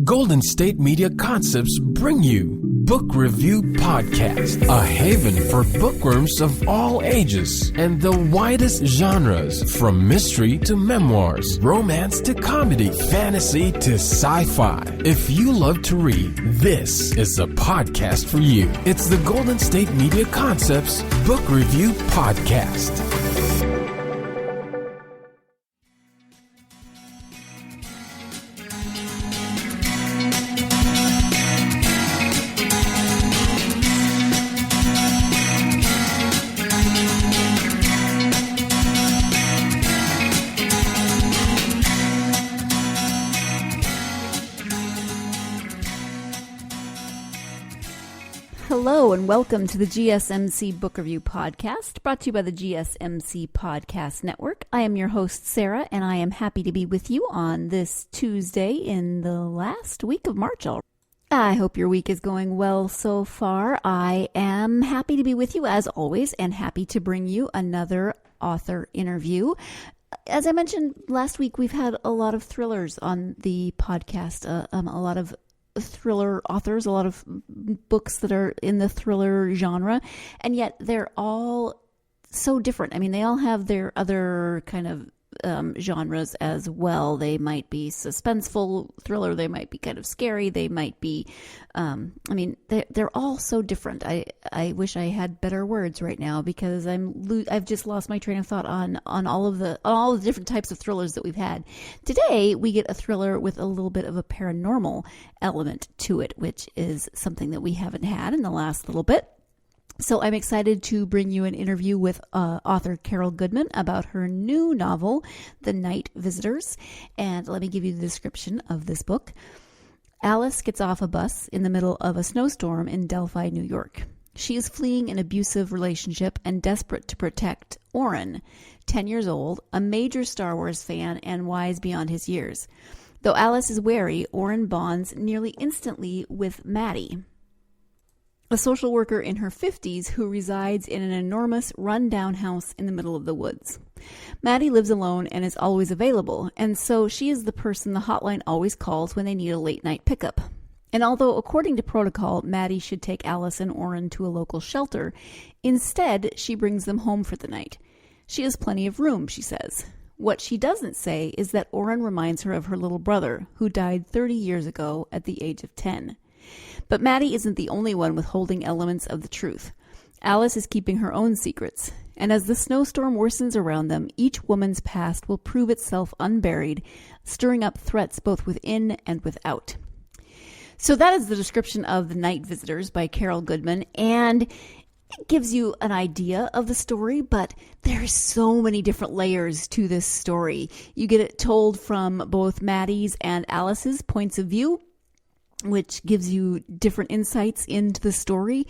Golden State Media Concepts bring you Book Review Podcast, a haven for bookworms of all ages and the widest genres, from mystery to memoirs, romance to comedy, fantasy to sci-fi. If you love to read, this is the podcast for you. It's the Golden State Media Concepts Book Review Podcast. Hello and welcome to the GSMC Book Review Podcast, brought to you by the GSMC Podcast Network. I am your host, Sarah, and I am happy to be with you on this Tuesday in the last week of March. I hope your week is going well so far. I am happy to be with you as always and happy to bring you another author interview. As I mentioned last week, we've had a lot of thrillers on the podcast, a lot of thriller authors, a lot of books that are in the thriller genre, and yet they're all so different. I mean, they all have their other kind of genres as well. They might be suspenseful thriller, they might be kind of scary, they might be they're all so different. I wish I had better words right now because I've just lost my train of thought on all the different types of thrillers that we've had. Today we get a thriller with a little bit of a paranormal element to it, which is something that we haven't had in the last little bit. So I'm excited to bring you an interview with author Carol Goodman about her new novel, The Night Visitors. And let me give you the description of this book. Alice gets off a bus in the middle of a snowstorm in Delphi, New York. She is fleeing an abusive relationship and desperate to protect Orrin, 10 years old, a major Star Wars fan and wise beyond his years. Though Alice is wary, Orrin bonds nearly instantly with Maddie, a social worker in her 50s who resides in an enormous run-down house in the middle of the woods. Maddie lives alone and is always available, and so she is the person the hotline always calls when they need a late-night pickup. And although, according to protocol, Maddie should take Alice and Orrin to a local shelter, instead she brings them home for the night. She has plenty of room, she says. What she doesn't say is that Orrin reminds her of her little brother, who died 30 years ago at the age of 10. But Maddie isn't the only one withholding elements of the truth. Alice is keeping her own secrets, and as the snowstorm worsens around them, each woman's past will prove itself unburied, stirring up threats both within and without. So that is the description of The Night Visitors by Carol Goodman, and it gives you an idea of the story, but there's so many different layers to this story. You get it told from both Maddie's and Alice's points of view, which gives you different insights into the story.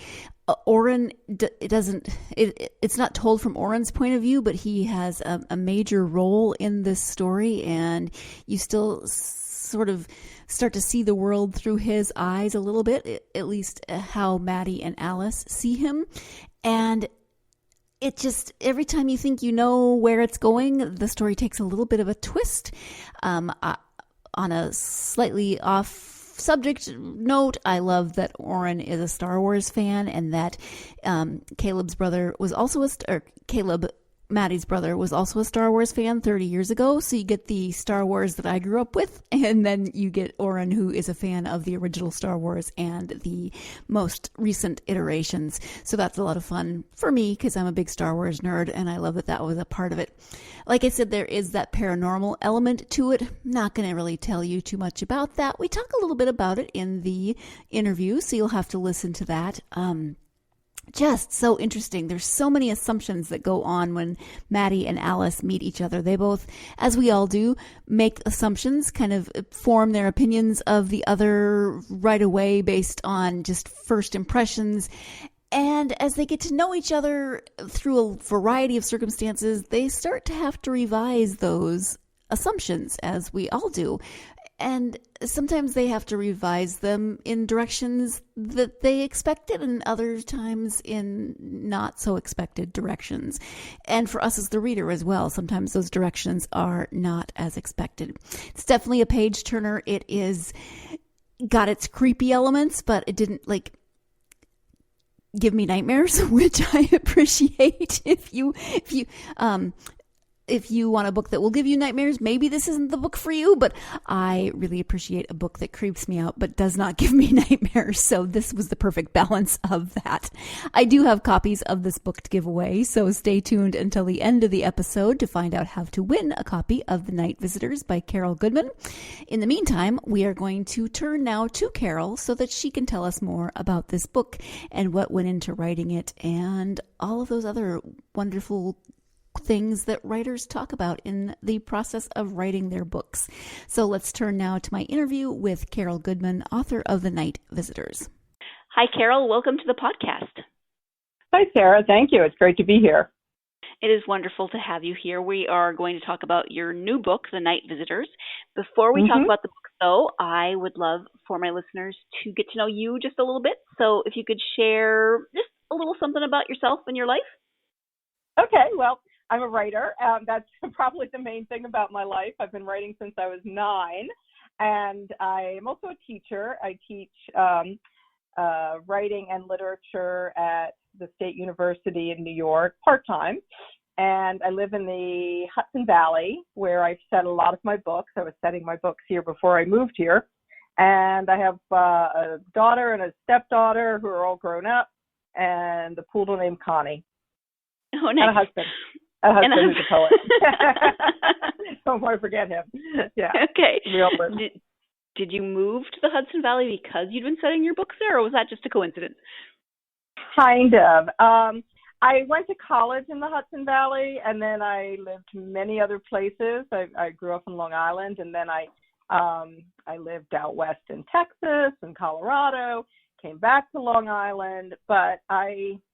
Orrin, it's not told from Orrin's point of view, but he has a major role in this story, and you still sort of start to see the world through his eyes a little bit, at least how Maddie and Alice see him. And it just, every time you think you know where it's going, the story takes a little bit of a twist. On a slightly off subject note, I love that Orrin is a Star Wars fan, and that Maddie's brother was also a Star Wars fan 30 years ago. So you get the Star Wars that I grew up with, and then you get Orrin, who is a fan of the original Star Wars and the most recent iterations. So that's a lot of fun for me because I'm a big Star Wars nerd, and I love that was a part of it. Like I said, there is that paranormal element to it. Not going to really tell you too much about that. We talk a little bit about it in the interview, so you'll have to listen to that. Just so interesting. There's so many assumptions that go on when Maddie and Alice meet each other. They both, as we all do, make assumptions, kind of form their opinions of the other right away based on just first impressions. And as they get to know each other through a variety of circumstances, they start to have to revise those assumptions, as we all do. And sometimes they have to revise them in directions that they expected, and other times in not so expected directions. And for us as the reader as well, sometimes those directions are not as expected. It's definitely a page turner. It is got its creepy elements, but it didn't give me nightmares, which I appreciate. If you want a book that will give you nightmares, maybe this isn't the book for you, but I really appreciate a book that creeps me out but does not give me nightmares. So this was the perfect balance of that. I do have copies of this book to give away, so stay tuned until the end of the episode to find out how to win a copy of The Night Visitors by Carol Goodman. In the meantime, we are going to turn now to Carol so that she can tell us more about this book and what went into writing it and all of those other wonderful things that writers talk about in the process of writing their books. So let's turn now to my interview with Carol Goodman, author of The Night Visitors. Hi, Carol. Welcome to the podcast. Hi, Sarah. Thank you. It's great to be here. It is wonderful to have you here. We are going to talk about your new book, The Night Visitors. Before we talk about the book, though, I would love for my listeners to get to know you just a little bit. So if you could share just a little something about yourself and your life. Okay. Well, I'm a writer. That's probably the main thing about my life. I've been writing since I was 9, and I am also a teacher. I teach writing and literature at the State University in New York part-time, and I live in the Hudson Valley, where I've set a lot of my books. I was setting my books here before I moved here, and I have a daughter and a stepdaughter who are all grown up, and a poodle named Connie. Oh, nice. And a husband. A husband who's a poet. Don't want to forget him. Yeah. Okay. Did you move to the Hudson Valley because you'd been setting your books there, or was that just a coincidence? Kind of. I went to college in the Hudson Valley, and then I lived many other places. I grew up in Long Island, and then I lived out west in Texas and Colorado, came back to Long Island. But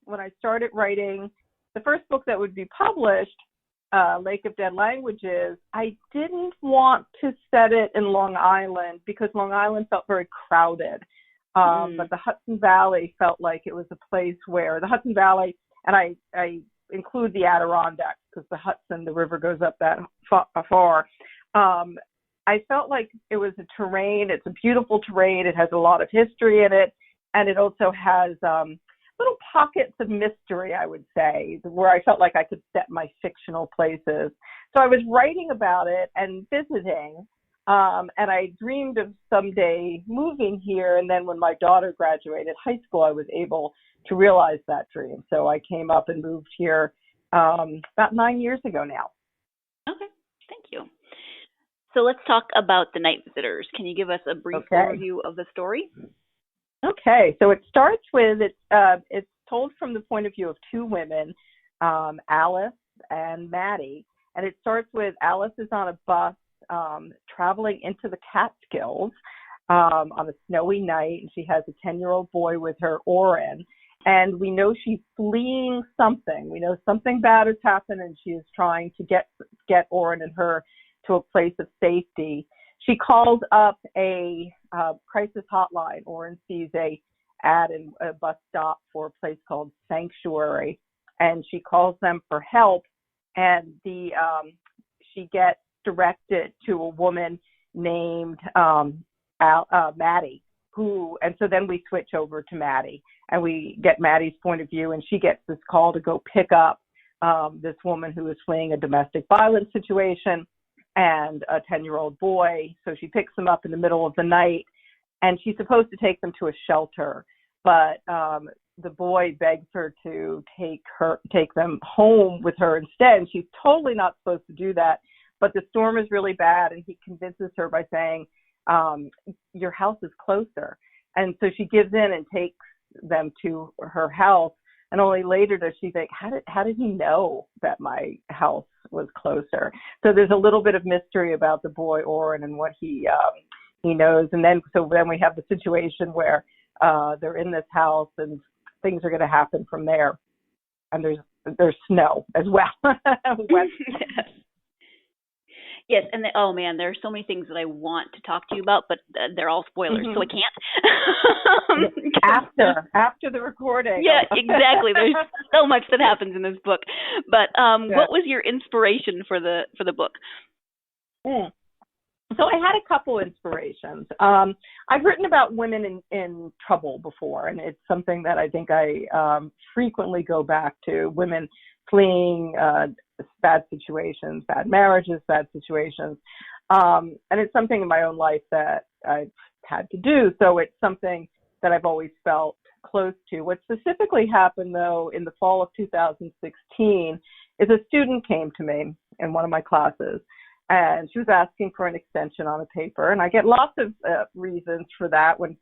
when I started writing the first book that would be published, Lake of Dead Languages, I didn't want to set it in Long Island because Long Island felt very crowded. But the Hudson Valley felt like it was a place where the Hudson Valley, and I include the Adirondacks because the Hudson, the river goes up that far. I felt like it was a terrain. It's a beautiful terrain. It has a lot of history in it. And it also has little pockets of mystery, I would say, where I felt like I could set my fictional places. So I was writing about it and visiting, and I dreamed of someday moving here. And then when my daughter graduated high school, I was able to realize that dream. So I came up and moved here about 9 years ago now. Okay, thank you. So let's talk about The Night Visitors. Can you give us a brief overview of the story? Okay, so it starts with, it's told from the point of view of two women, Alice and Maddie, and it starts with Alice is on a bus traveling into the Catskills on a snowy night, and she has a 10-year-old boy with her, Oren, and we know she's fleeing something. We know something bad has happened, and she is trying to get Oren and her to a place of safety. She calls up a crisis hotline. Oren sees a ad in a bus stop for a place called Sanctuary, and she calls them for help. And she gets directed to a woman named Maddie, and so then we switch over to Maddie, and we get Maddie's point of view, and she gets this call to go pick up this woman who is fleeing a domestic violence situation and a 10-year-old boy. So she picks them up in the middle of the night, and she's supposed to take them to a shelter, but the boy begs her to take them home with her instead. And she's totally not supposed to do that, but the storm is really bad, and he convinces her by saying, your house is closer. And so she gives in and takes them to her house. And only later does she think, how did he know that my house was closer? So there's a little bit of mystery about the boy Oren and what he knows. And then we have the situation where they're in this house and things are going to happen from there. And there's snow as well. Wet. Yes, and oh man, there are so many things that I want to talk to you about, but they're all spoilers, so I can't. After the recording. Yeah, exactly. There's so much that happens in this book. But what was your inspiration for the book? So I had a couple inspirations. I've written about women in trouble before, and it's something that I think I frequently go back to, women fleeing bad situations, bad marriages, bad situations. And it's something in my own life that I've had to do. So it's something that I've always felt close to. What specifically happened, though, in the fall of 2016 is a student came to me in one of my classes, and she was asking for an extension on a paper. And I get lots of reasons for that when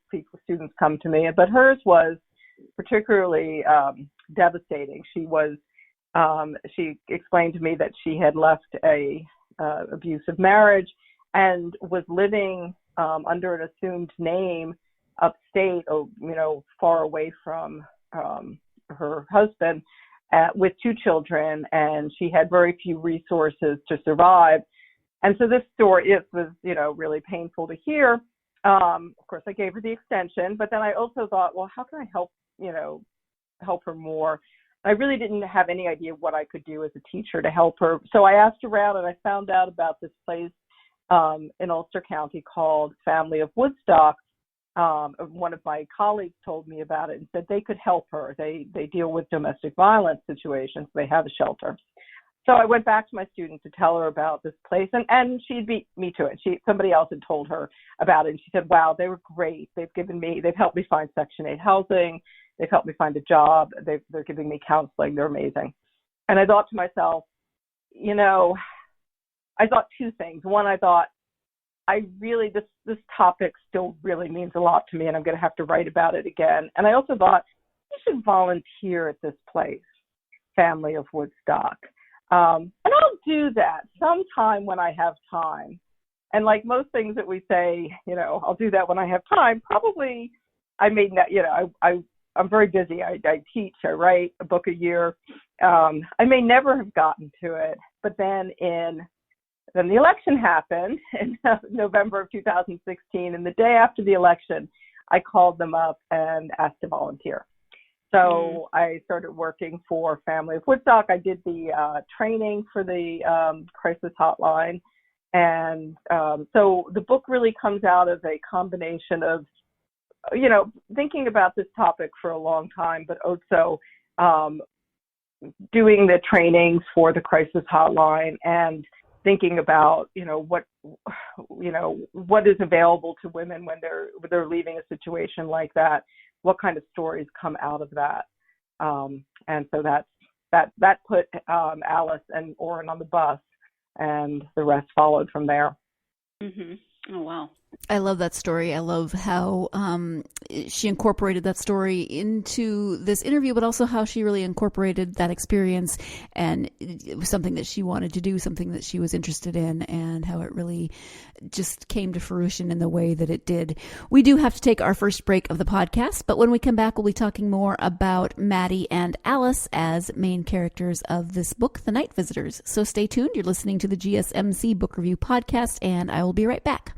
students come to me, but hers was particularly devastating. She explained to me that she had left a abusive marriage and was living under an assumed name upstate, far away from her husband, with 2 children, and she had very few resources to survive. And so this story, it was, really painful to hear. Of course, I gave her the extension, but then I also thought, well, how can I help her more? I really didn't have any idea what I could do as a teacher to help her. So I asked around, and I found out about this place in Ulster County called Family of Woodstock. One of my colleagues told me about it and said they could help her. They deal with domestic violence situations. They have a shelter. So I went back to my student to tell her about this place, and she beat me to it. Somebody else had told her about it, and she said, wow, they were great. They've helped me find Section 8 housing. They've helped me find a job. They're giving me counseling. They're amazing. And I thought to myself, I thought 2 things. One, I thought, this topic still really means a lot to me, and I'm going to have to write about it again. And I also thought, you should volunteer at this place, Family of Woodstock. And I'll do that sometime when I have time. And like most things that we say, I'll do that when I have time. Probably I may not, I'm very busy. I teach, I write a book a year. I may never have gotten to it, but then the election happened in November of 2016, and the day after the election, I called them up and asked to volunteer. So I started working for Family of Woodstock. I did the training for the crisis hotline. And so the book really comes out of a combination of, thinking about this topic for a long time, but also doing the trainings for the crisis hotline and thinking about, what is available to women when they're leaving a situation like that. What kind of stories come out of that? And so that put Alice and Orrin on the bus, and the rest followed from there. Mm-hmm. Oh, wow. I love that story. I love how she incorporated that story into this interview, but also how she really incorporated that experience, and it was something that she wanted to do, something that she was interested in, and how it really just came to fruition in the way that it did. We do have to take our first break of the podcast, but when we come back, we'll be talking more about Maddie and Alice as main characters of this book, The Night Visitors. So stay tuned. You're listening to the GSMC Book Review Podcast, and I will be right back.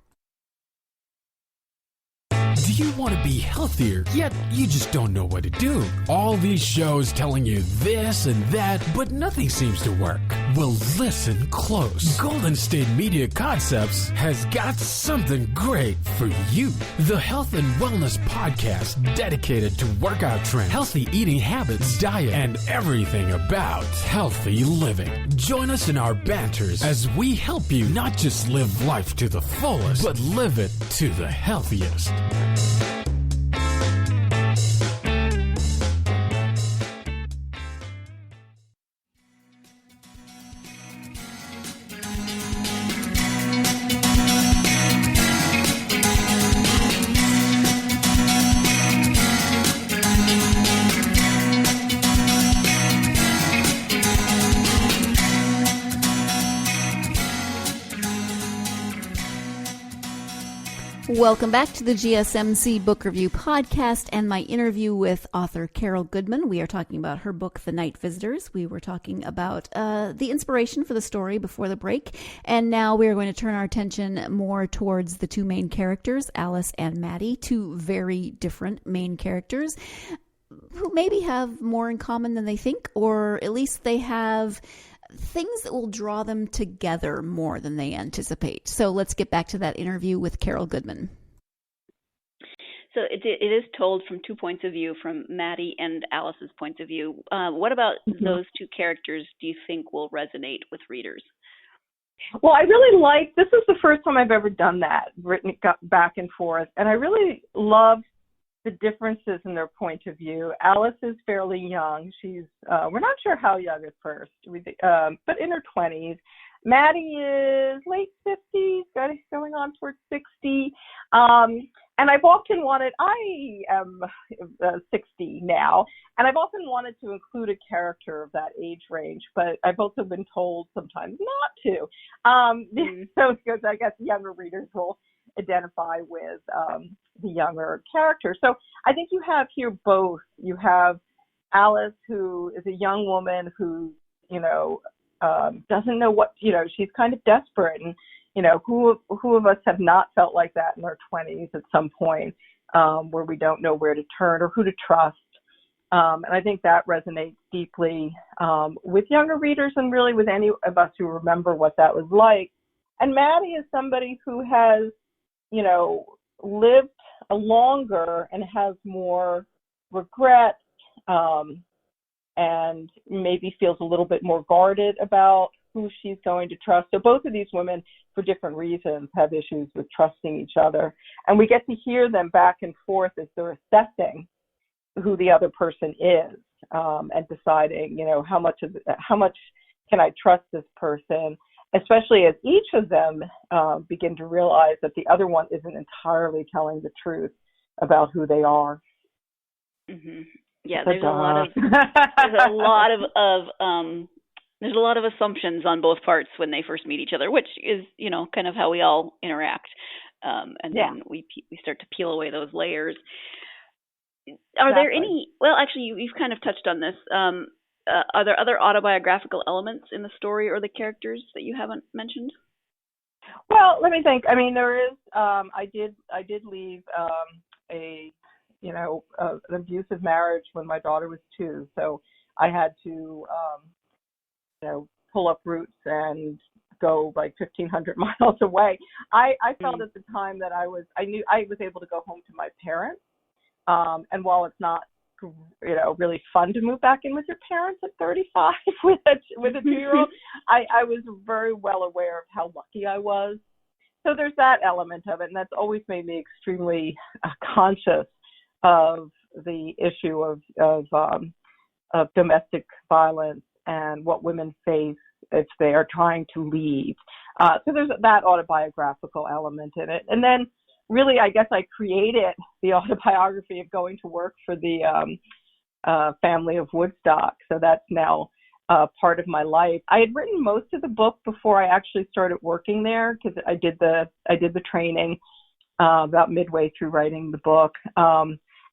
Do you want to be healthier, yet you just don't know what to do? All these shows telling you this and that, but nothing seems to work. Well, listen close. Golden State Media Concepts has got something great for you. The Health and Wellness Podcast, dedicated to workout trends, healthy eating habits, diet, and everything about healthy living. Join us in our banters as we help you not just live life to the fullest, but live it to the healthiest. Welcome back to the GSMC Book Review Podcast and my interview with author Carol Goodman. We are talking about her book, The Night Visitors. We were talking about the inspiration for the story before the break, and now we are going to turn our attention more towards the 2 main characters, Alice and Maddie, 2 very different main characters who maybe have more in common than they think, or at least they have things that will draw them together more than they anticipate. So let's get back to that interview with Carol Goodman. So it is told from two points of view, from Maddie and Alice's points of view. What about those two characters do you think will resonate with readers? Well, I really like, this is the first time I've ever done that, written back and forth, and I really love the differences in their point of view. Alice is fairly young. She's, we're not sure how young at first, but in her 20s. Maddie is late 50s, going on towards 60. And I've often wanted, I am 60 now, and I've often wanted to include a character of that age range, but I've also been told sometimes not to. So because I guess younger readers will identify with the younger character. So I think you have here both. You have Alice, who is a young woman who, doesn't know what, she's kind of desperate, and who of us have not felt like that in our 20s at some point, where we don't know where to turn or who to trust. And I think that resonates deeply with younger readers, and really with any of us who remember what that was like. And Maddie is somebody who has, lived longer and has more regret, and maybe feels a little bit more guarded about who she's going to trust. So both of these women, for different reasons, have issues with trusting each other. And we get to hear them back and forth as they're assessing who the other person is, and deciding, how much can I trust this person, especially as each of them begin to realize that the other one isn't entirely telling the truth about who they are. Mm-hmm. Yeah, there's a lot of assumptions on both parts when they first meet each other, which is, kind of how we all interact. Then we start to peel away those layers. Are there any, well, actually, you've kind of touched on this. Are there other autobiographical elements in the story or the characters that you haven't mentioned? Well, let me think. I mean, there is, I did leave an abusive marriage when my daughter was 2. So I had to, pull up roots and go like 1,500 miles away. I felt at the time that I knew I was able to go home to my parents. And while it's not, really fun to move back in with your parents at 35 with a 2-year-old, I was very well aware of how lucky I was. So there's that element of it, and that's always made me extremely conscious of the issue of domestic violence and what women face if they are trying to leave. So there's that autobiographical element in it. And then really, I guess I created the autobiography of going to work for the family of Woodstock. So that's now part of my life. I had written most of the book before I actually started working there, because I did the training about midway through writing the book.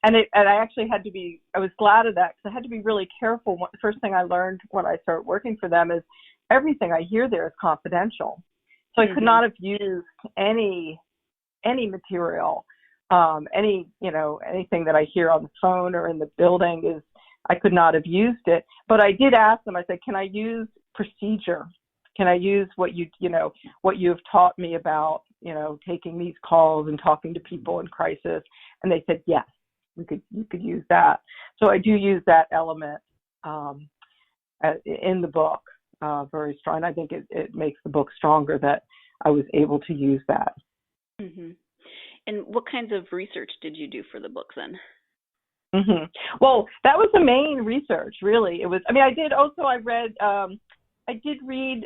And I actually I was glad of that, because I had to be really careful. The first thing I learned when I started working for them is everything I hear there is confidential. So I could not have used any material, anything that I hear on the phone or in the building I could not have used it. But I did ask them, I said, can I use procedure? Can I use what you've taught me about, taking these calls and talking to people in crisis? And they said, yes, you could use that. So I do use that element in the book very strong. I think it makes the book stronger that I was able to use that. Mm-hmm. And what kinds of research did you do for the book then? Mm-hmm. Well, that was the main research, really. It was. I mean, I did read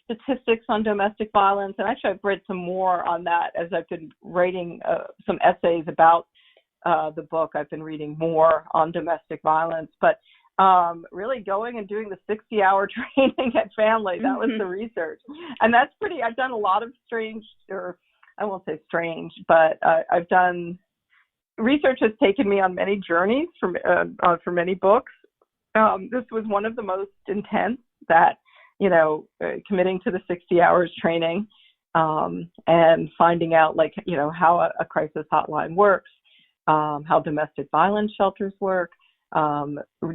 statistics on domestic violence, and actually I've read some more on that as I've been writing some essays about the book. I've been reading more on domestic violence, but really going and doing the 60-hour training at family, that was the research. And that's I've done a lot of strange, or I won't say strange, but I've done, research has taken me on many journeys for many books. This was one of the most intense, that, committing to the 60 hours training, and finding out how a crisis hotline works, how domestic violence shelters work,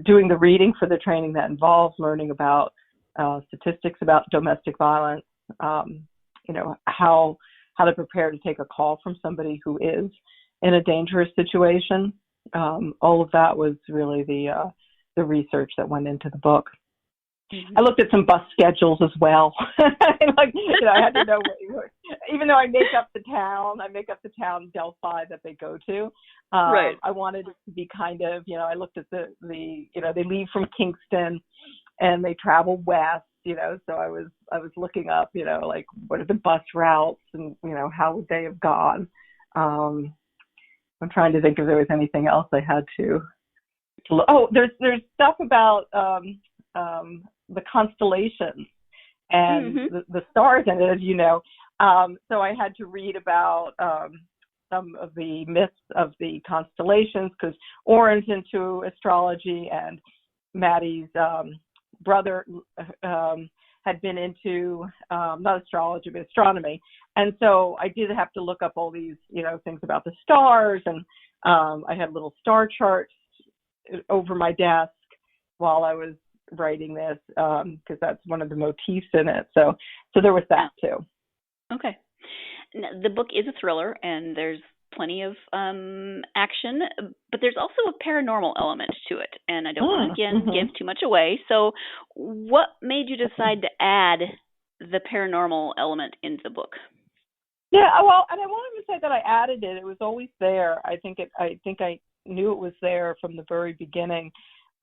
doing the reading for the training that involves learning about statistics about domestic violence, how to prepare to take a call from somebody who is in a dangerous situation. All of that was really the research that went into the book. Mm-hmm. I looked at some bus schedules as well. I had to know even though I make up the town Delphi that they go to. Right. I wanted it to be kind of, I looked at the they leave from Kingston and they travel west, so I was looking up, like what are the bus routes and, how would they have gone? I'm trying to think if there was anything else I had to look. Oh, there's stuff about the constellations and mm-hmm. the stars in it, as you know. So I had to read about some of the myths of the constellations, because Oren's into astrology and Maddie's brother had been into not astrology but astronomy, and so I did have to look up all these things about the stars, and I had little star charts over my desk while I was writing this, because that's one of the motifs in it. So there was that too. Okay. Now, the book is a thriller, and there's plenty of action, but there's also a paranormal element to it, and I don't want to, again, give too much away. So what made you decide to add the paranormal element into the book? Yeah, well, and I won't even say that I added it. It was always there. I think I knew it was there from the very beginning.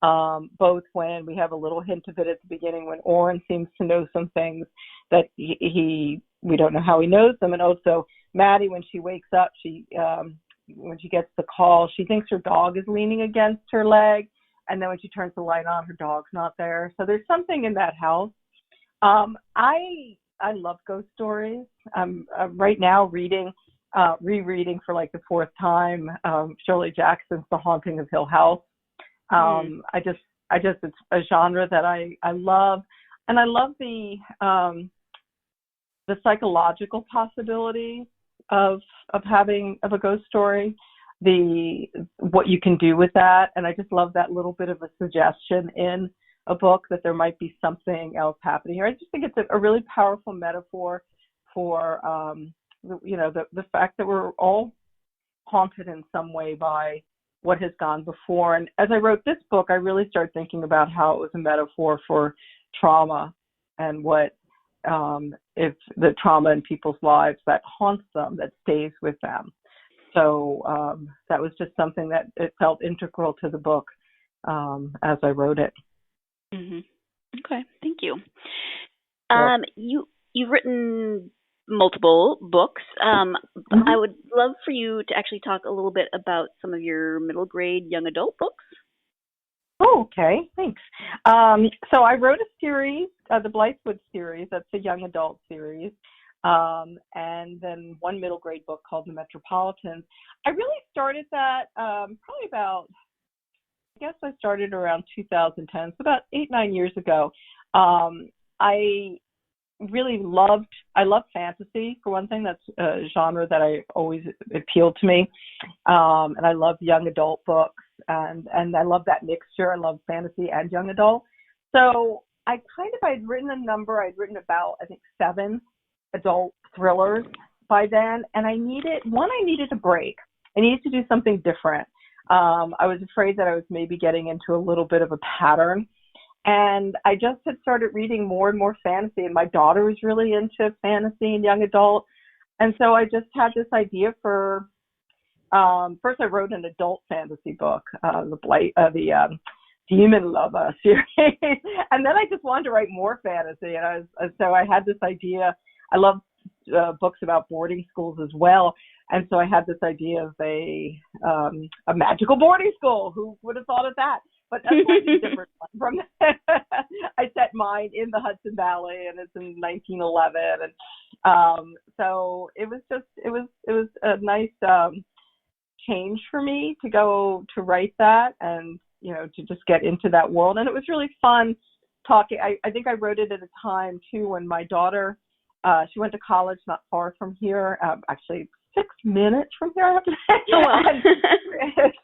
Both when we have a little hint of it at the beginning, when Oren seems to know some things that we don't know how he knows them, and also Maddie, when she wakes up, when she gets the call, she thinks her dog is leaning against her leg, and then when she turns the light on, her dog's not there. So there's something in that house. I love ghost stories. I'm right now rereading for like the fourth time Shirley Jackson's The Haunting of Hill House. I just it's a genre that I love, and I love the psychological possibilities of a ghost story, what you can do with that, and I just love that little bit of a suggestion in a book that there might be something else happening here. I just think it's a really powerful metaphor for the fact that we're all haunted in some way by what has gone before. And as I wrote this book, I really started thinking about how it was a metaphor for trauma and what if the trauma in people's lives that haunts them, that stays with them. So that was just something that it felt integral to the book as I wrote it. Mm-hmm. Okay, thank you. Sure. You've written multiple books. I would love for you to actually talk a little bit about some of your middle grade young adult books. Oh, okay, thanks. So I wrote a series, the Blythewood series. That's a young adult series. And then one middle grade book called The Metropolitans. I really started that probably about, I guess I started around 2010, so about 8-9 years ago. I love fantasy, for one thing. That's a genre that I always appealed to me. And I love young adult books, and I love that mixture. I love fantasy and young adult. So I'd written about, I think, 7 adult thrillers by then, and I needed a break. I needed to do something different. I was afraid that I was maybe getting into a little bit of a pattern. And I just had started reading more and more fantasy, and my daughter was really into fantasy and young adult. And so I just had this idea for, first I wrote an adult fantasy book, the Demon Lover series. And then I just wanted to write more fantasy. And so I had this idea. I love books about boarding schools as well. And so I had this idea of a magical boarding school. Who would have thought of that? But that's quite a different one from that. I set mine in the Hudson Valley, and it's in 1911, and so it was a nice change for me to go to write that, and to just get into that world. And it was really fun talking. I think I wrote it at a time too when my daughter she went to college not far from here, actually 6 minutes from here. I have to say. Oh, wow.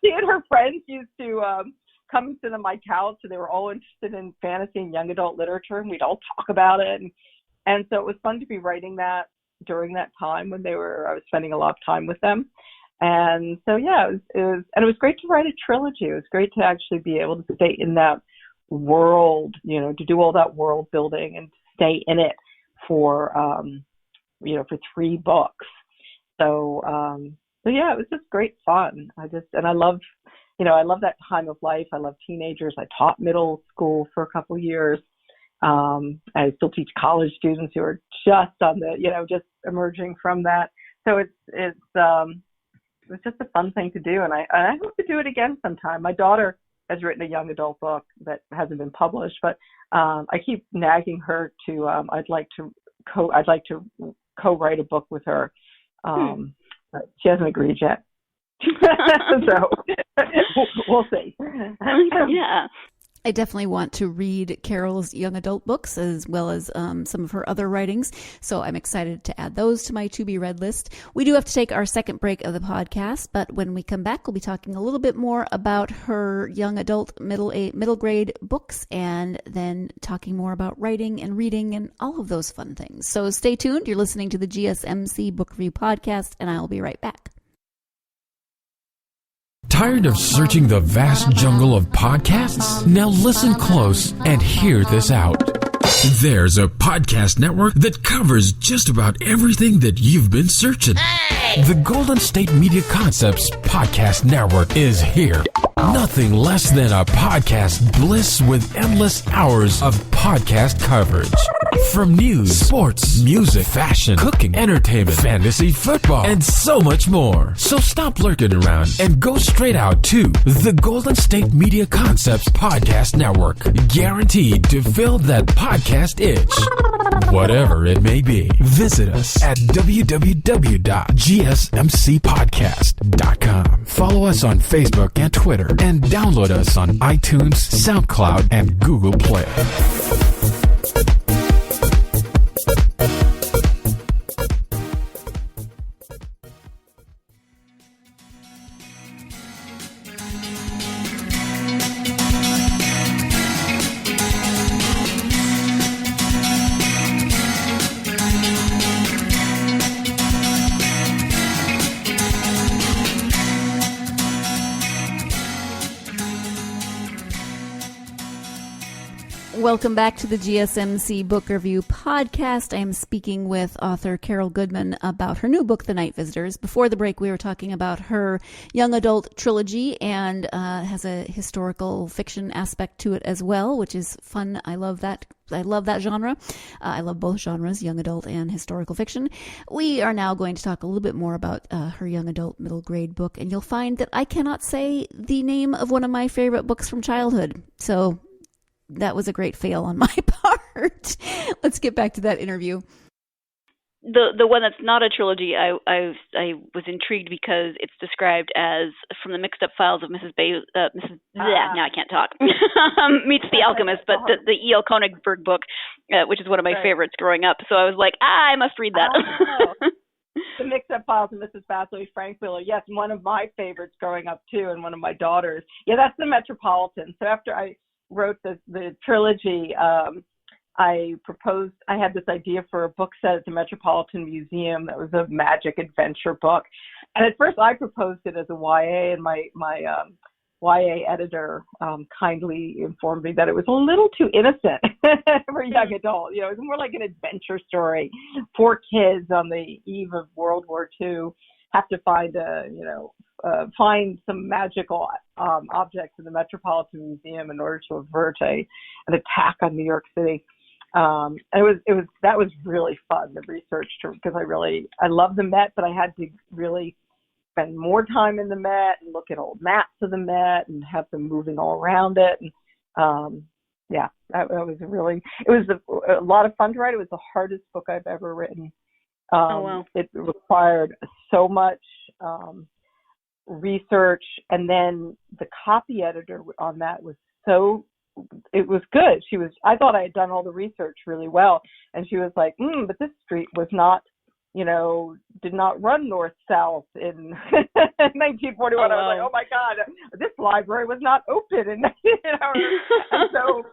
She and her friends used to coming to my couch, and they were all interested in fantasy and young adult literature, and we'd all talk about it. And so it was fun to be writing that during that time when I was spending a lot of time with them. And so, yeah, it was great to write a trilogy. It was great to actually be able to stay in that world, to do all that world building and stay in it for 3 books. So yeah, it was just great fun. I love that time of life. I love teenagers. I taught middle school for a couple years. I still teach college students who are just on just emerging from that. So it was just a fun thing to do, and I hope to do it again sometime. My daughter has written a young adult book that hasn't been published, but I keep nagging her to I'd like to co-write a book with her. But she hasn't agreed yet. So we'll see. Yeah. I definitely want to read Carol's young adult books as well as some of her other writings. So I'm excited to add those to my to-be-read list. We do have to take our second break of the podcast, but when we come back, we'll be talking a little bit more about her young adult middle grade books, and then talking more about writing and reading and all of those fun things. So stay tuned. You're listening to the GSMC Book Review Podcast, and I'll be right back. Tired of searching the vast jungle of podcasts? Now listen close and hear this out. There's a podcast network that covers just about everything that you've been searching. Hey! The Golden State Media Concepts Podcast Network is here. Nothing less than a podcast bliss with endless hours of podcast coverage. From news, sports, music, fashion, cooking, entertainment, fantasy, football, and so much more. So stop lurking around and go straight out to the Golden State Media Concepts Podcast Network. Guaranteed to fill that podcast itch. Whatever it may be. Visit us at www.gsmcpodcast.com. Follow us on Facebook and Twitter, and download us on iTunes, SoundCloud, and Google Play. Welcome back to the GSMC Book Review Podcast. I am speaking with author Carol Goodman about her new book, The Night Visitors. Before the break, we were talking about her young adult trilogy, and has a historical fiction aspect to it as well, which is fun. I love that. I love that genre. I love both genres, young adult and historical fiction. We are now going to talk a little bit more about her young adult middle grade book, and you'll find that I cannot say the name of one of my favorite books from childhood. So that was a great fail on my part. Let's get back to that interview. The one that's not a trilogy, I was intrigued because it's described as From the Mixed Up Files of Mrs. Now I can't talk. Meets the Alchemist, but the E.L. Königberg book, which is one of my favorites growing up. So I was like, I must read that. The Mixed Up Files of Mrs. Basley Frankmiller. Yes, one of my favorites growing up too, and one of my daughters. Yeah, that's the Metropolitan. So after I wrote the trilogy, I had this idea for a book set at the Metropolitan Museum that was a magic adventure book. And at first I proposed it as a YA, and my YA editor kindly informed me that it was a little too innocent for a young adult. It was more like an adventure story. 4 kids on the eve of World War II have to find find some magical objects in the Metropolitan Museum in order to avert an attack on New York City. That was really fun, the research, because I love the Met, but I had to really spend more time in the Met and look at old maps of the Met and have them moving all around it. And it was a lot of fun to write. It was the hardest book I've ever written. Wow. It required so much research, and then the copy editor on that was it was good. I thought I had done all the research really well, and she was like, but this street was not did not run north-south in 1941. Oh, wow. I was like, oh my God, this library was not open. And so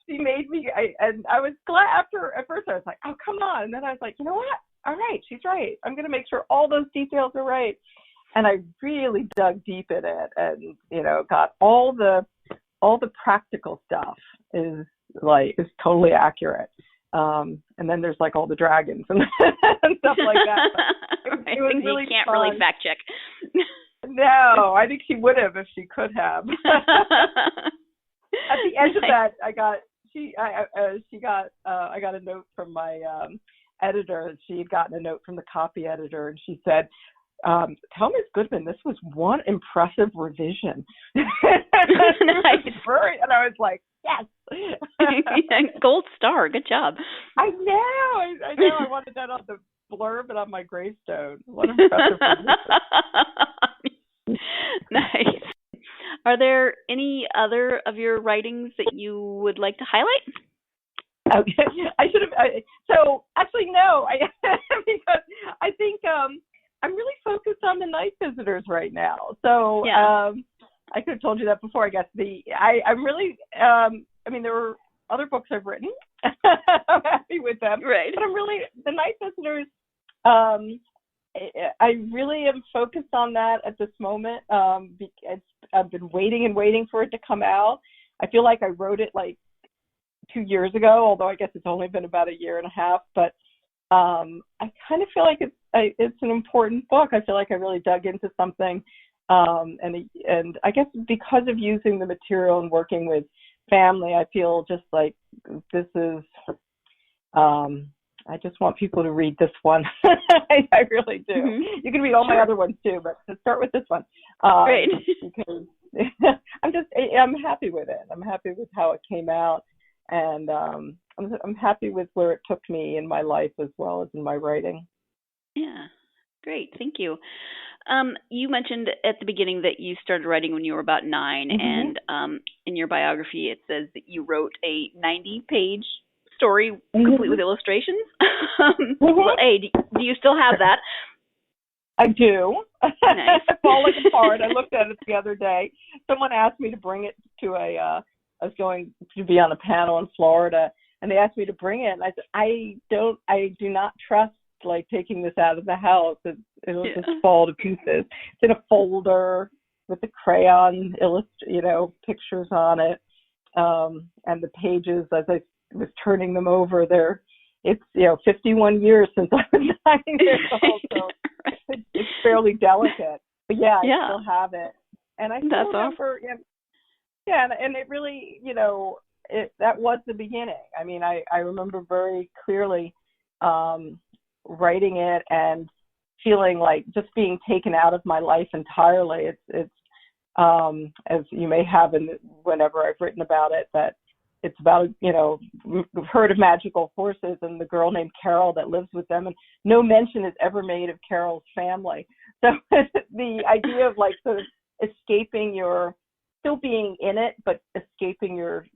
she made me, and I was glad at first I was like, oh, come on. And then I was like, you know what? All right, she's right. I'm going to make sure all those details are right. And I really dug deep in it and, got all the practical stuff is totally accurate. And then there's all the dragons and, and stuff like that. It was really you can't fun. really fact check. No, I think she would have if she could have. At the end of that, I got a note from my editor. She had gotten a note from the copy editor, and she said, tell Ms. Goodman this was one impressive revision. Nice. And I was like, yes. Gold star. Good job. I know. I wanted that on the blurb and on my gravestone. What impressive revision. Nice. Are there any other of your writings that you would like to highlight? Okay. I should have. So actually, no. Because I think I'm really focused on the night visitors right now. So yeah. I could have told you that before. I guess I'm really. There were other books I've written. I'm happy with them. Right. But I'm really the night visitors. I really am focused on that at this moment. I've been waiting for it to come out. I feel like I wrote it 2 years ago, although I guess it's only been about a year and a half. But I kind of feel like it's an important book. I feel like I really dug into something, and I guess because of using the material and working with family, I feel just like this is. I just want people to read this one. I really do. Mm-hmm. You can read all my other ones too, but to start with this one. Great. Because I'm happy with it. I'm happy with how it came out, and I'm happy with where it took me in my life as well as in my writing. Yeah, great. Thank you. You mentioned at the beginning that you started writing when you were about 9, mm-hmm. and in your biography it says that you wrote a 90-page story complete mm-hmm. with illustrations. Mm-hmm. Hey, do you still have that? I do. Nice. It's falling apart. I looked at it the other day. Someone asked me to bring it to I was going to be on a panel in Florida, and they asked me to bring it. And I said, I do not trust taking this out of the house. It'll just fall to pieces. It's in a folder with the crayon pictures on it, and the pages as I was turning them over there. It's 51 years since I was 9 years old, so it's fairly delicate. But I still have it, and I still remember. Awesome. Yeah, and it really, that was the beginning. I mean, I remember very clearly writing it and feeling like just being taken out of my life entirely. It's as you may have whenever I've written about it, that it's about, herd of magical horses and the girl named Carol that lives with them, and no mention is ever made of Carol's family. So the idea of sort of escaping still being in it, but escaping your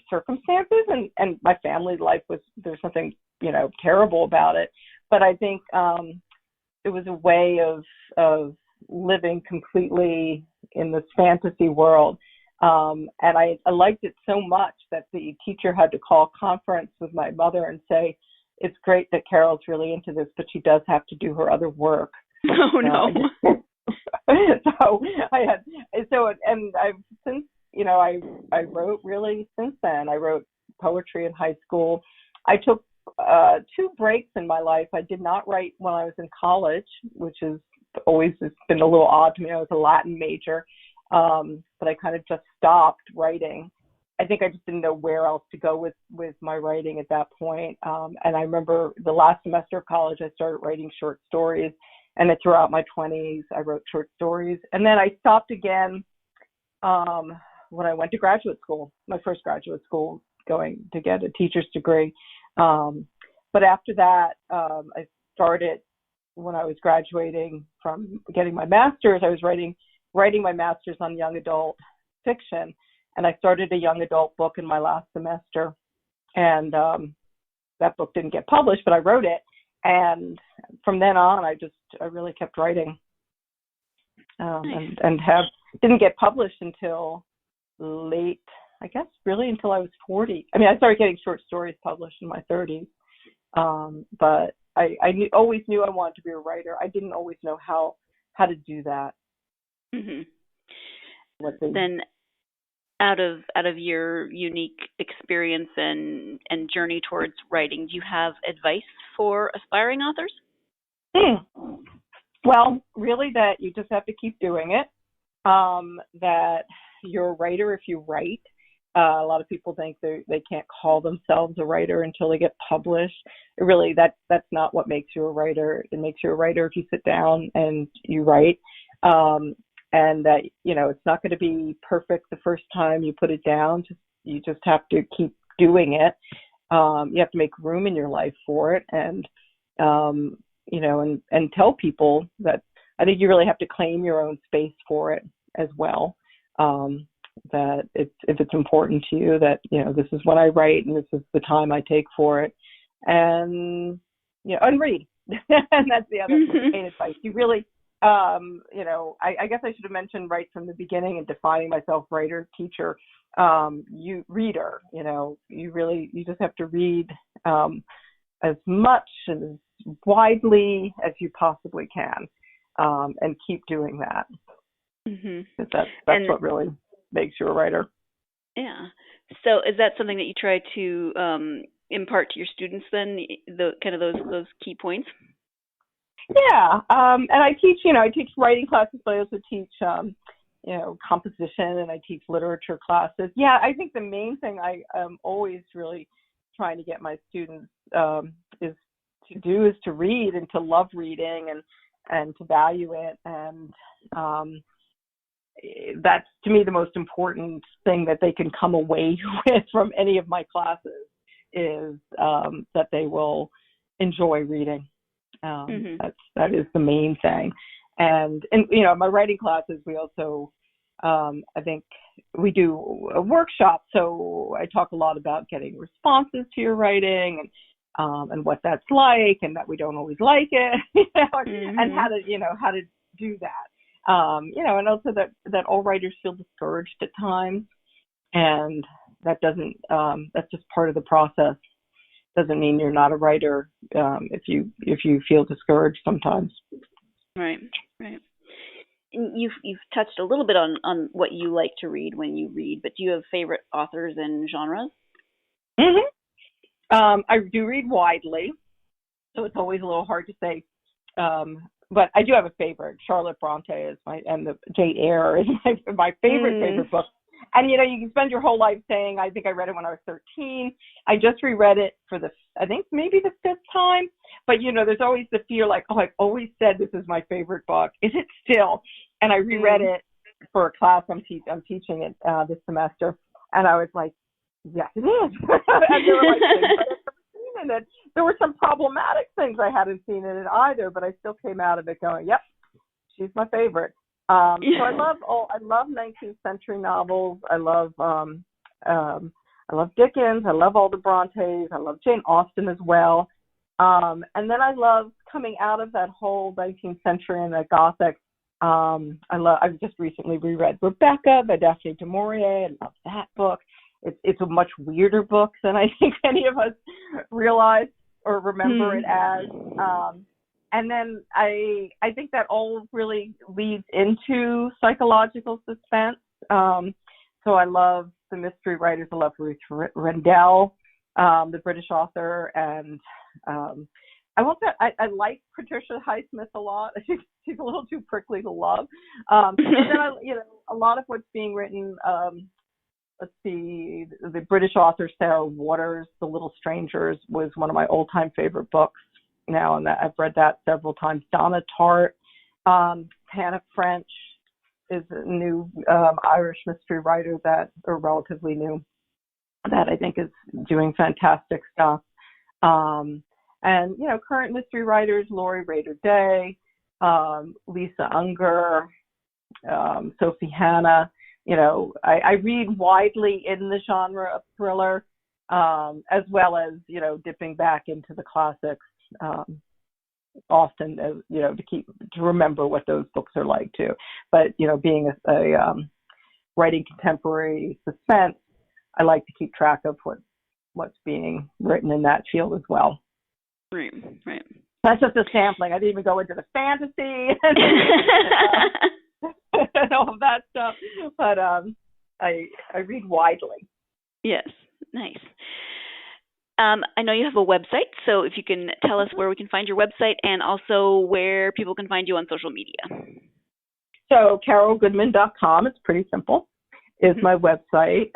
circumstances, and my family life there's nothing, terrible about it. But I think it was a way of living completely in this fantasy world. And I liked it so much that the teacher had to call a conference with my mother and say, it's great that Carol's really into this, but she does have to do her other work. Oh, no. I've since, I wrote really since then. I wrote poetry in high school. I took 2 breaks in my life. I did not write when I was in college, which has always been a little odd to me. I was a Latin major. But I kind of just stopped writing. I think I just didn't know where else to go with my writing at that point. And I remember the last semester of college, I started writing short stories. And then throughout my 20s, I wrote short stories. And then I stopped again when I went to graduate school, my first graduate school, going to get a teacher's degree. But after that, I started, when I was graduating from getting my master's, I was writing my master's on young adult fiction, and I started a young adult book in my last semester, and that book didn't get published, but I wrote it, And from then on, I really kept writing, Nice. and didn't get published until late, I guess, really until I was 40. I mean, I started getting short stories published in my 30s, but I always knew I wanted to be a writer. I didn't always know how to do that. Mm-hmm. Then, out of your unique experience and journey towards writing, do you have advice for aspiring authors? Well, really that you just have to keep doing it. That you're a writer if you write. A lot of people think they can't call themselves a writer until they get published. Really, that's not what makes you a writer. It makes you a writer if you sit down and you write. And that, it's not going to be perfect the first time you put it down. You just have to keep doing it. You have to make room in your life for it, and and tell people that I think you really have to claim your own space for it as well. That if it's important to you, that this is when I write and this is the time I take for it, and and read. And that's the other main advice. You really. I guess I should have mentioned right from the beginning in defining myself, writer, teacher, reader. You just have to read as much and as widely as you possibly can, and keep doing that. Mm-hmm. That's what really makes you a writer. Yeah. So is that something that you try to impart to your students then, the kind of those key points? Yeah, and I teach writing classes, but I also teach, composition, and I teach literature classes. Yeah, I think the main thing I am always really trying to get my students is to read and to love reading and to value it. And that's, to me, the most important thing that they can come away with from any of my classes is that they will enjoy reading. That is the main thing. And my writing classes, we also, I think we do a workshop. So I talk a lot about getting responses to your writing and what that's like, and that we don't always like it, and how to do that. And also that all writers feel discouraged at times, and that doesn't, that's just part of the process. Doesn't mean you're not a writer if you feel discouraged sometimes. Right. You've touched a little bit on what you like to read when you read, but do you have favorite authors and genres? I do read widely, so it's always a little hard to say. But I do have a favorite. Charlotte Bronte and the Jane Eyre is my favorite book. And, you can spend your whole life saying, I think I read it when I was 13. I just reread it for I think maybe the 5th time. But, there's always the fear like, oh, I've always said this is my favorite book. Is it still? And I reread it for a class I'm teaching it this semester. And I was like, yes, it is. And there were like things I had never seen in it. There were some problematic things I hadn't seen in it either, but I still came out of it going, yep, she's my favorite. So I love 19th century novels. I love Dickens. I love all the Brontes. I love Jane Austen as well. And then I love coming out of that whole 19th century and the Gothic. I've just recently reread Rebecca by Daphne du Maurier. I love that book. It's a much weirder book than I think any of us realize or remember it as. And then I think that all really leads into psychological suspense. So I love the mystery writers. I love Ruth Rendell, the British author, and I like Patricia Highsmith a lot. She's a little too prickly to love. And then a lot of what's being written. Let's see, the British author Sarah Waters, The Little Strangers, was one of my all-time favorite books. Now, and I've read that several times. Donna Tartt, Hannah French is a new Irish mystery writer or relatively new, that I think is doing fantastic stuff. And, current mystery writers, Laurie Rader Day, Lisa Unger, Sophie Hannah. I read widely in the genre of thriller, as well as, dipping back into the classics. often as, to remember what those books are like too. But, being a writing contemporary suspense, I like to keep track of what's being written in that field as well. Right. That's just a sampling. I didn't even go into the fantasy and all of that stuff. But I read widely. Yes, nice. I know you have a website, so if you can tell us where we can find your website and also where people can find you on social media. So carolgoodman.com, it's pretty simple, is my website.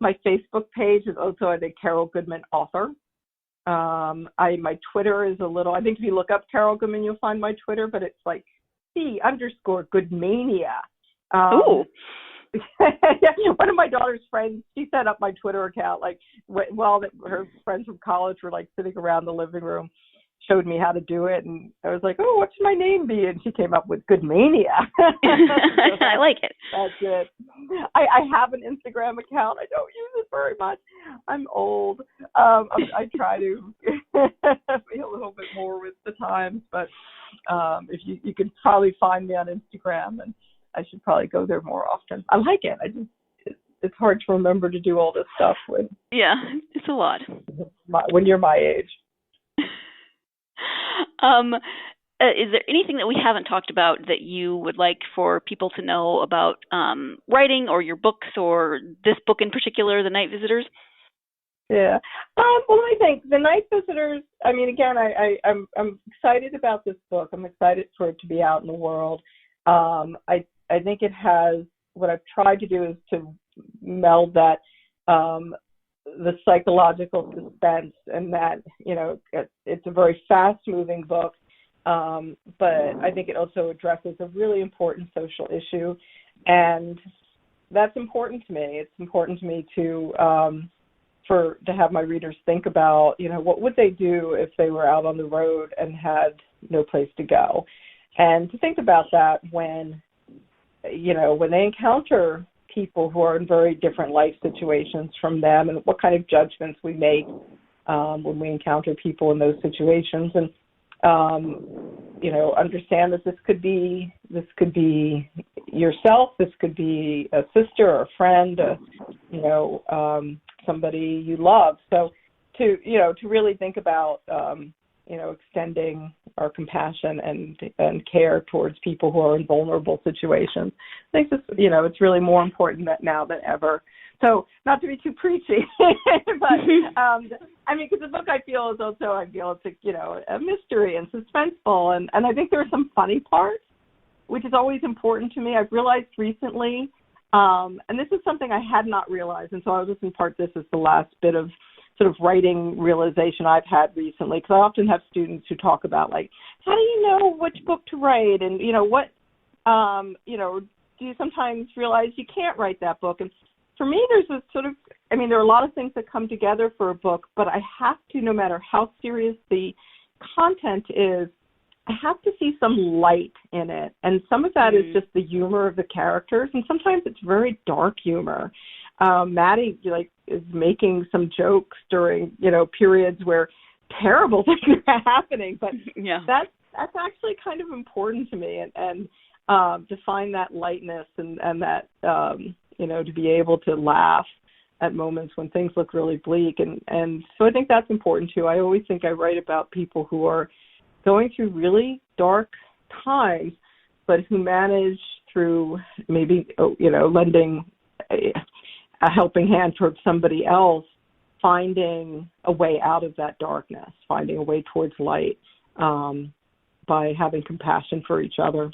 My Facebook page is also, I think, Carol Goodman Author. My Twitter is a little, I think if you look up Carol Goodman, you'll find my Twitter, but it's like C_Goodmania. Ooh. One of my daughter's friends, she set up my Twitter account, her friends from college were like sitting around the living room, showed me how to do it, and I was like, oh, what should my name be? And she came up with Goodmania. I like it. That's it. I have an Instagram account. I don't use it very much. I'm old. I try to be a little bit more with the times, but if you can probably find me on Instagram, and I should probably go there more often. I like it. It's hard to remember to do all this stuff yeah, it's a lot. When you're my age. Is there anything that we haven't talked about that you would like for people to know about writing or your books or this book in particular, The Night Visitors? Yeah. Well, let me think. The Night Visitors, I mean, again, I'm excited about this book. I'm excited for it to be out in the world. I think it has, what I've tried to do is to meld that, the psychological suspense, and that, it's a very fast-moving book, but I think it also addresses a really important social issue, and that's important to me. It's important to me to have my readers think about, what would they do if they were out on the road and had no place to go, and to think about that when they encounter people who are in very different life situations from them, and what kind of judgments we make when we encounter people in those situations, and understand that this could be yourself, this could be a sister or a friend, somebody you love. So to really think about extending our compassion and care towards people who are in vulnerable situations. I think it's really more important now than ever. So not to be too preachy, but because the book I feel it's a mystery and suspenseful, and I think there are some funny parts, which is always important to me. I've realized recently, and this is something I had not realized, and so I was in part this is the last bit of sort of writing realization I've had recently, because I often have students who talk about, like, how do you know which book to write, and do you sometimes realize you can't write that book? And for me, there's a sort of, there are a lot of things that come together for a book, but I have to, no matter how serious the content is, I have to see some light in it, and some of that is just the humor of the characters, and sometimes it's very dark humor. Maddie is making some jokes during periods where terrible things are happening, but that's actually kind of important to me, and to find that lightness and that to be able to laugh at moments when things look really bleak, and so I think that's important too. I always think I write about people who are going through really dark times, but who manage through maybe lending a helping hand towards somebody else, finding a way out of that darkness, finding a way towards light, by having compassion for each other.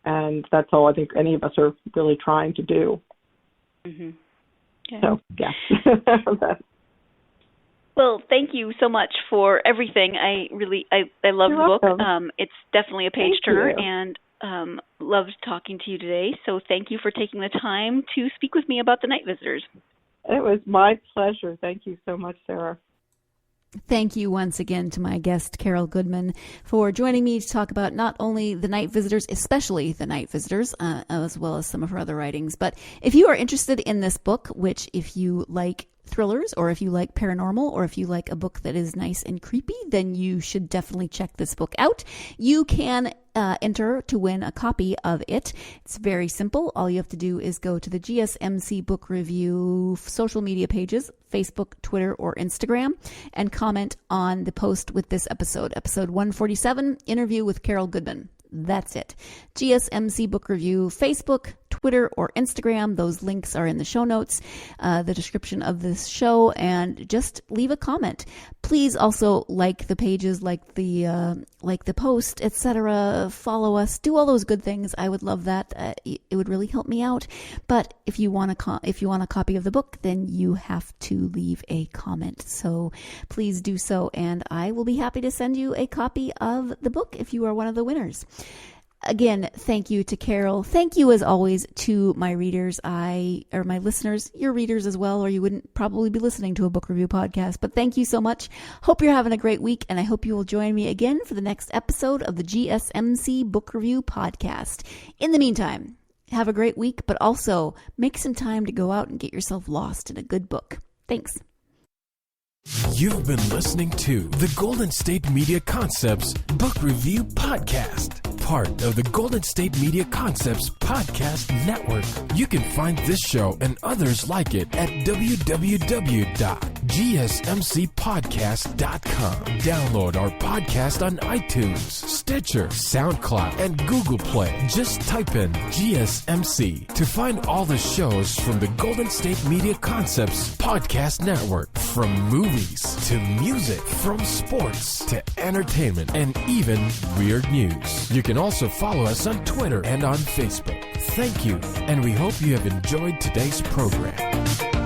And that's all I think any of us are really trying to do. Mm-hmm. Yeah. So, yeah. Well, thank you so much for everything. I love the book. It's definitely a page turner, and loved talking to you today. So thank you for taking the time to speak with me about The Night Visitors. It was my pleasure. Thank you so much, Sarah. Thank you once again to my guest, Carol Goodman, for joining me to talk about not only The Night Visitors, especially The Night Visitors, as well as some of her other writings. But if you are interested in this book, which if you like thrillers, or if you like paranormal, or if you like a book that is nice and creepy, then you should definitely check this book out. You can enter to win a copy of it. It's very simple. All you have to do is go to the GSMC Book Review social media pages, Facebook, Twitter, or Instagram, and comment on the post with this episode 147, interview with Carol Goodman. That's it. GSMC Book Review, Facebook, Twitter, or Instagram. Those links are in the show notes, the description of this show, and just leave a comment. Please also like the pages, like the post, etc. Follow us, do all those good things. I would love that. It would really help me out. But if you want a copy of the book, then you have to leave a comment. So please do so, and I will be happy to send you a copy of the book if you are one of the winners. Again, thank you to Carol. Thank you, as always, to my readers, my listeners, your readers as well, or you wouldn't probably be listening to a book review podcast. But thank you so much. Hope you're having a great week, and I hope you will join me again for the next episode of the GSMC Book Review Podcast. In the meantime, have a great week, but also make some time to go out and get yourself lost in a good book. Thanks. You've been listening to the Golden State Media Concepts Book Review Podcast, part of the Golden State Media Concepts Podcast Network. You can find this show and others like it at www.gsmcpodcast.com. Download our podcast on iTunes, Stitcher, SoundCloud, and Google Play. Just type in GSMC to find all the shows from the Golden State Media Concepts Podcast Network, from movies to music, from sports to entertainment, and even weird news. You can also follow us on Twitter and on Facebook. Thank you, and we hope you have enjoyed today's program.